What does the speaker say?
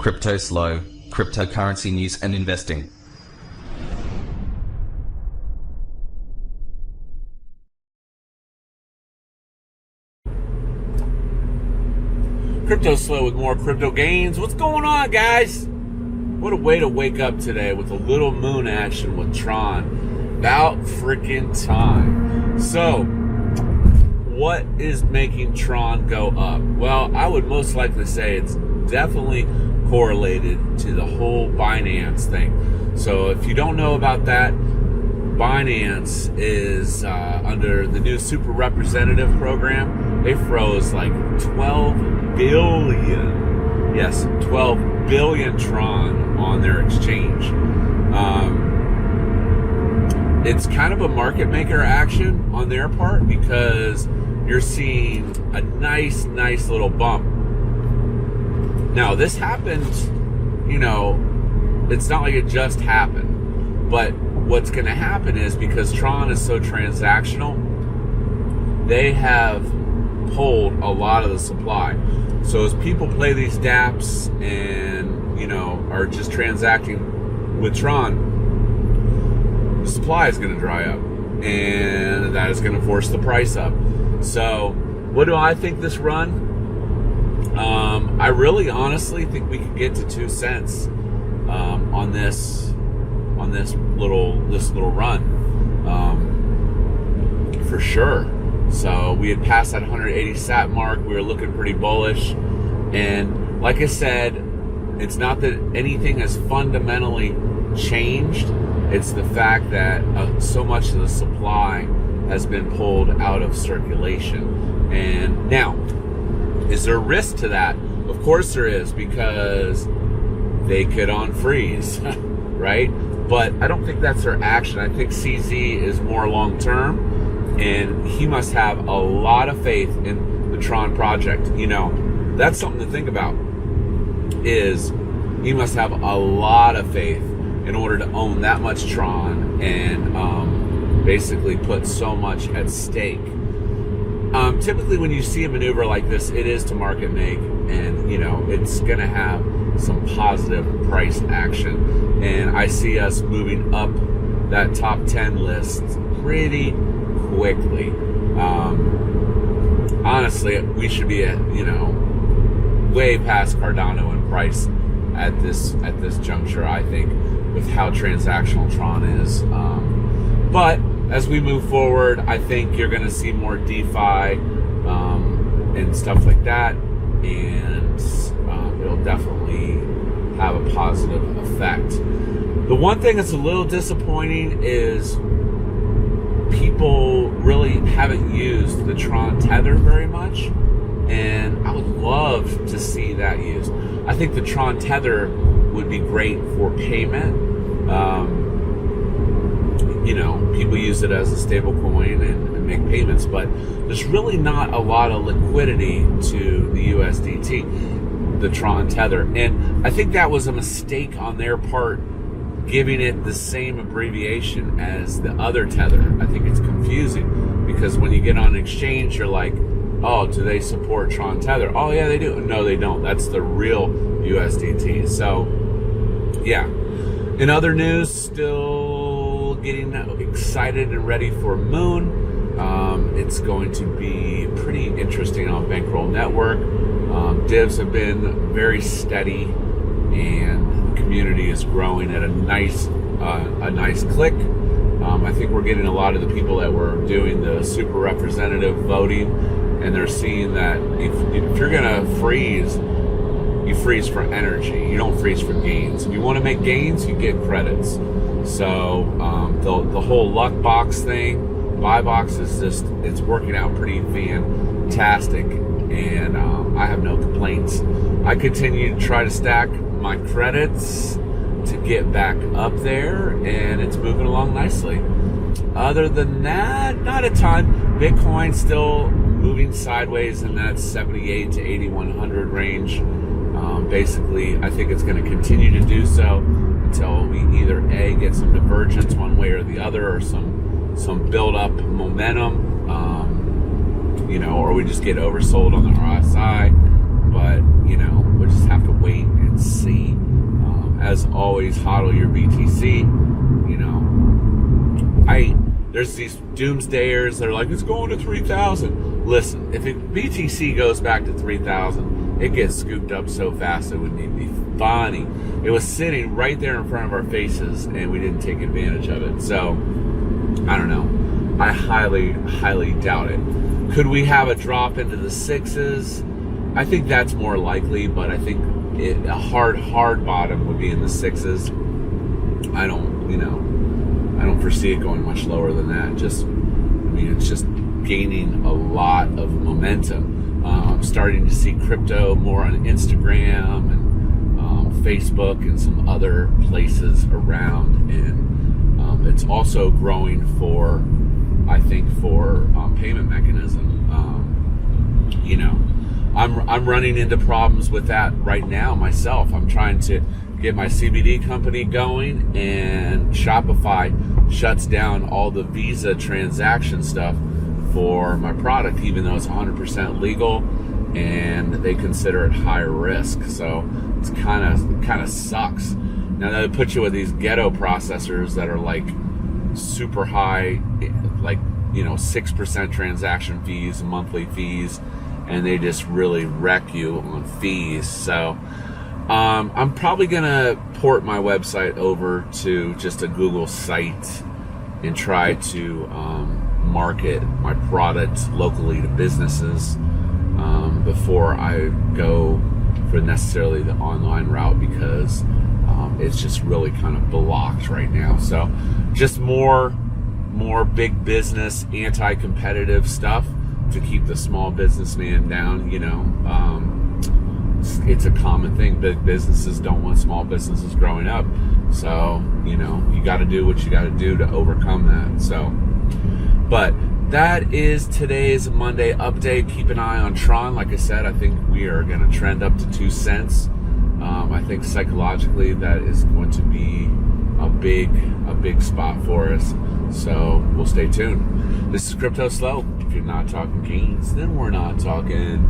Cryptoslo, cryptocurrency news and investing. Cryptoslo with more crypto gains. What's going on, guys? What a way to wake up today with a little moon action with Tron. About freaking time. So, what is making Tron go up? Well, I would most likely say it's definitely correlated to the whole Binance thing. So, if you don't know about that, Binance is under the new super representative program. They froze like 12 billion, yes, 12 billion Tron on their exchange. It's kind of a market maker action on their part because you're seeing a nice little bump. Now, this happened, it's not like it just happened, but what's going to happen is because Tron is so transactional, they have pulled a lot of the supply. So as people play these dApps and, are just transacting with Tron, the supply is going to dry up, and that is going to force the price up. So what do I think this run? I really honestly think we could get to 2 cents on this little run, for sure. So we had passed that 180 sat mark. We were looking pretty bullish, and like I said, it's not that anything has fundamentally changed. It's the fact that so much of the supply has been pulled out of circulation. And now, is there a risk to that? Of course there is, because they could unfreeze, right? But I don't think that's their action. I think CZ is more long term, and he must have a lot of faith in the Tron project. That's something to think about, is he must have a lot of faith in order to own that much Tron and basically put so much at stake. Typically when you see a maneuver like this, it is to market make, and it's going to have some positive price action, and I see us moving up that top 10 list pretty quickly. Honestly, we should be at way past Cardano in price at this juncture, I think, with how transactional Tron is. But as we move forward, I think you're going to see more DeFi and stuff like that, and it'll definitely have a positive effect. The one thing that's a little disappointing is people really haven't used the Tron Tether very much, and I would love to see that used. I think the Tron Tether would be great for payment. People use it as a stable coin and make payments, but there's really not a lot of liquidity to the USDT, the Tron Tether. And I think that was a mistake on their part, giving it the same abbreviation as the other Tether. I think it's confusing, because when you get on an exchange, you're like, oh, do they support Tron Tether? Oh, yeah, they do. No, they don't. That's the real USDT. So, yeah. In other news, still getting excited and ready for Moon. It's going to be pretty interesting on Bankroll Network. Divs have been very steady, and the community is growing at a nice click. I think we're getting a lot of the people that were doing the super representative voting, and they're seeing that if you're gonna freeze, you freeze for energy. You don't freeze for gains. If you want to make gains, you get credits. So the whole luck box thing, buy box, is just, it's working out pretty fantastic, and I have no complaints. I continue to try to stack my credits to get back up there, and it's moving along nicely. Other than that, not a ton. Bitcoin still moving sideways in that 78 to 8100 range. Basically, I think it's going to continue to do so until we either A, get some divergence one way or the other, or some build up momentum, or we just get oversold on the RSI. But we'll just have to wait and see. always hodl your BTC. You know, there's these doomsdayers that are like, it's going to 3,000. Listen, if BTC goes back to 3,000, it gets scooped up so fast it wouldn't even be funny. It was sitting right there in front of our faces, and we didn't take advantage of it. So, I don't know. I highly, highly doubt it. Could we have a drop into the sixes? I think that's more likely, but I think a hard bottom would be in the sixes. I don't foresee it going much lower than that. It's just gaining a lot of momentum. I'm starting to see crypto more on Instagram and Facebook and some other places around, and it's also growing for payment mechanism. I'm running into problems with that right now myself. I'm trying to get my CBD company going, and Shopify shuts down all the Visa transaction stuff for my product, even though it's 100% legal, and they consider it high risk. So it's kind of sucks. Now they put you with these ghetto processors that are like super high, like 6% transaction fees, monthly fees, and they just really wreck you on fees. So I'm probably gonna port my website over to just a Google site and try to market my product locally to businesses before I go for necessarily the online route, because it's just really kind of blocked right now. So just more big business, anti-competitive stuff to keep the small businessman down. It's a common thing. Big businesses don't want small businesses growing up. So, you got to do what you got to do to overcome that. So, but that is today's Monday update. Keep an eye on Tron. Like I said, I think we are going to trend up to 2 cents. I think psychologically that is going to be a big spot for us. So we'll stay tuned. This is Cryptoslo. If you're not talking gains, then we're not talking